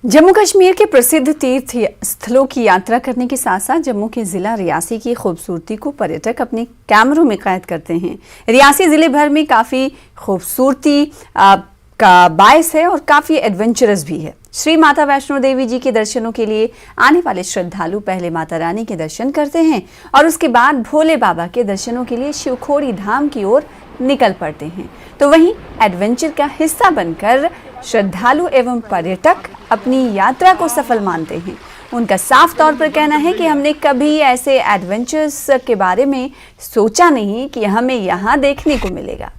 जम्मू कश्मीर के प्रसिद्ध तीर्थ स्थलों की यात्रा करने के साथ साथ जम्मू के जिला रियासी की खूबसूरती को पर्यटक अपने कैमरों में कैद करते हैं। रियासी जिले भर में काफ़ी खूबसूरती का बायस है और काफ़ी एडवेंचरस भी है। श्री माता वैष्णो देवी जी के दर्शनों के लिए आने वाले श्रद्धालु पहले माता रानी के दर्शन करते हैं और उसके बाद भोले बाबा के दर्शनों के लिए शिवखोड़ी धाम की ओर निकल पड़ते हैं। तो वहीं एडवेंचर का हिस्सा बनकर श्रद्धालु एवं पर्यटक अपनी यात्रा को सफल मानते हैं। उनका साफ तौर पर कहना है कि हमने कभी ऐसे एडवेंचर्स के बारे में सोचा नहीं कि हमें यहाँ देखने को मिलेगा।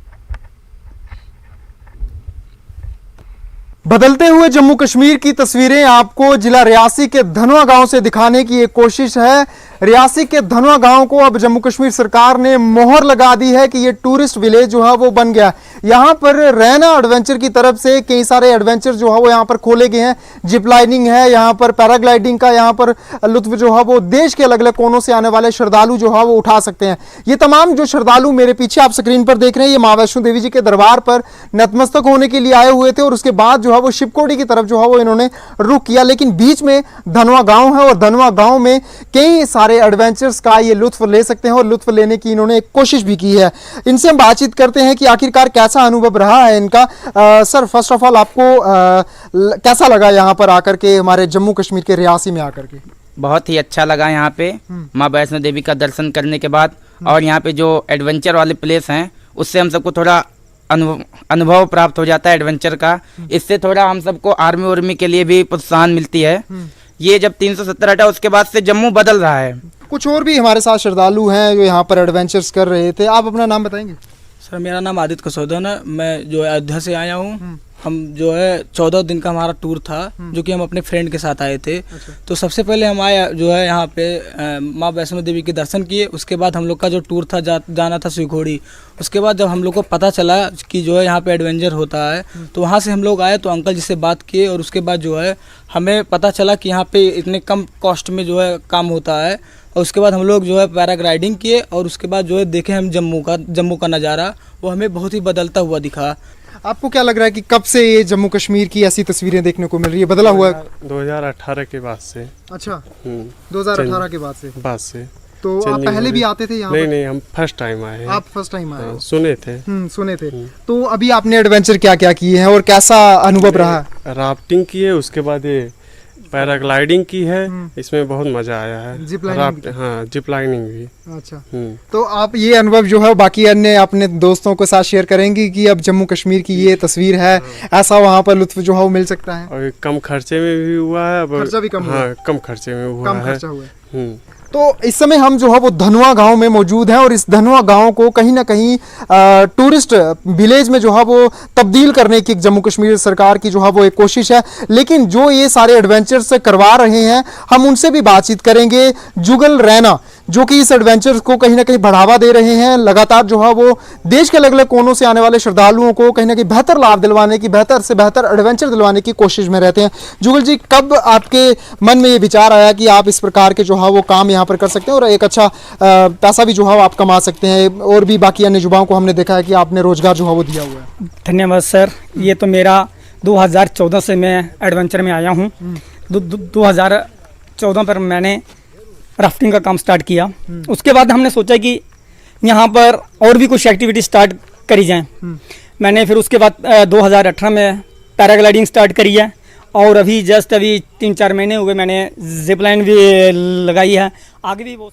बदलते हुए जम्मू कश्मीर की तस्वीरें आपको जिला रियासी के धनवा गांव से दिखाने की एक कोशिश है। रियासी के धनवा गांव को अब जम्मू कश्मीर सरकार ने मोहर लगा दी है कि ये टूरिस्ट विलेज जो है वो बन गया। यहाँ पर रैना एडवेंचर की तरफ से कई सारे एडवेंचर जो है वो यहाँ पर खोले गए हैं। जिप लाइनिंग है, यहाँ पर पैराग्लाइडिंग का यहाँ पर लुत्फ जो है वो देश के अलग अलग कोनों से आने वाले श्रद्धालु जो है वो उठा सकते हैं। ये तमाम जो श्रद्धालु मेरे पीछे आप स्क्रीन पर देख रहे हैं, ये मां वैष्णो देवी जी के दरबार पर नतमस्तक होने के लिए आए हुए थे और उसके बाद जो है वो शिवकोड़ी की तरफ जो है वो इन्होंने रुख किया। लेकिन बीच में धनवा गांव है और धनवा गांव में कई सारे एडवेंचर्स का ये लुत्फ ले सकते हैं और लुत्फ लेने की इन्होंने एक कोशिश भी की है। इनसे हम बातचीत करते हैं कि आखिरकार कैसा अनुभव रहा है इनका। सर, फर्स्ट ऑफ ऑल आपको कैसा लगा यहाँ पर आकर के, हमारे जम्मू कश्मीर के रियासी में आकर के? बहुत ही अच्छा लगा यहाँ पे माँ वैष्णो देवी का दर्शन करने के बाद। और यहाँ पे जो एडवेंचर वाले प्लेस हैं उससे हम सबको थोड़ा अनुभव प्राप्त हो जाता है एडवेंचर का। इससे थोड़ा हम सबको आर्मी उर्मी के लिए भी प्रोत्साहन मिलती है। ये जब 370 हटा उसके बाद से जम्मू बदल रहा है। कुछ और भी हमारे साथ श्रद्धालु हैं जो यहाँ पर एडवेंचर्स कर रहे थे। आप अपना नाम बताएंगे? सर, मेरा नाम आदित्य कसौदन है। मैं जो है अयोध्या से आया हूँ। हम जो है 14 दिन का हमारा टूर था जो कि हम अपने फ्रेंड के साथ आए थे। तो सबसे पहले हम आए जो है यहाँ पे माँ वैष्णो देवी के दर्शन किए। उसके बाद हम लोग का जो टूर था जाना था शिवखोड़ी। उसके बाद जब हम लोग को पता चला कि जो है यहाँ पे एडवेंचर होता है तो वहाँ से हम लोग आए तो अंकल जी से बात किए और उसके बाद जो है हमें पता चला कि यहाँ पे इतने कम कॉस्ट में जो है काम होता है। और उसके बाद हम लोग जो है पैराग्लाइडिंग किए और उसके बाद जो है देखे हम जम्मू का नज़ारा, वो हमें बहुत ही बदलता हुआ दिखा। आपको क्या लग रहा है कि कब से ये जम्मू कश्मीर की ऐसी तस्वीरें देखने को मिल रही है? बदला हुआ 2018 के बाद से। अच्छा, 2018 के बाद से तो आप पहले भी आते थे यहाँ? नहीं, हम फर्स्ट टाइम आए हैं। आप फर्स्ट टाइम आए? सुने थे। तो अभी आपने एडवेंचर क्या क्या किए हैं और कैसा अनुभव रहा? राफ्टिंग की है, उसके बाद ये पैराग्लाइडिंग की है। इसमें बहुत मजा आया है। Zip lining? हाँ, जिप लाइनिंग भी। अच्छा, तो आप ये अनुभव जो है बाकी अन्य अपने दोस्तों के साथ शेयर करेंगे कि अब जम्मू कश्मीर की ये तस्वीर है, ऐसा वहाँ पर लुत्फ जो है वो मिल सकता है? और कम खर्चे में भी हुआ है। खर्चा भी कम हुआ? हाँ, कम खर्चे में हुआ है। तो इस समय हम जो है वो धनवा गांव में मौजूद हैं और इस धनवा गांव को कहीं ना कहीं टूरिस्ट विलेज में जो है वो तब्दील करने की जम्मू कश्मीर सरकार की जो है वो एक कोशिश है। लेकिन जो ये सारे एडवेंचर्स करवा रहे हैं, हम उनसे भी बातचीत करेंगे। जुगल रैना जो कि इस एडवेंचर को कहीं ना कहीं बढ़ावा दे रहे हैं, लगातार जो है वो देश के अलग अलग कोनों से आने वाले श्रद्धालुओं को कहीं ना कहीं बेहतर लाभ दिलवाने की, बेहतर से बेहतर एडवेंचर दिलवाने की कोशिश में रहते हैं। जुगल जी, कब आपके मन में ये विचार आया कि आप इस प्रकार के जो है वो काम यहाँ पर कर सकते हैं और एक अच्छा पैसा भी जो है आप कमा सकते हैं? और भी बाकी अन्य युवाओं को हमने देखा है कि आपने रोजगार जो है वो दिया हुआ है। धन्यवाद सर। ये तो मेरा 2014 से मैं एडवेंचर में आया हूँ। 2014 पर मैंने राफ्टिंग का काम स्टार्ट किया। उसके बाद हमने सोचा कि यहाँ पर और भी कुछ एक्टिविटी स्टार्ट करी जाए। मैंने फिर उसके बाद 2018 में पैराग्लाइडिंग स्टार्ट करी है और अभी 3-4 महीने हुए मैंने जिप लाइन भी लगाई है। आगे भी वो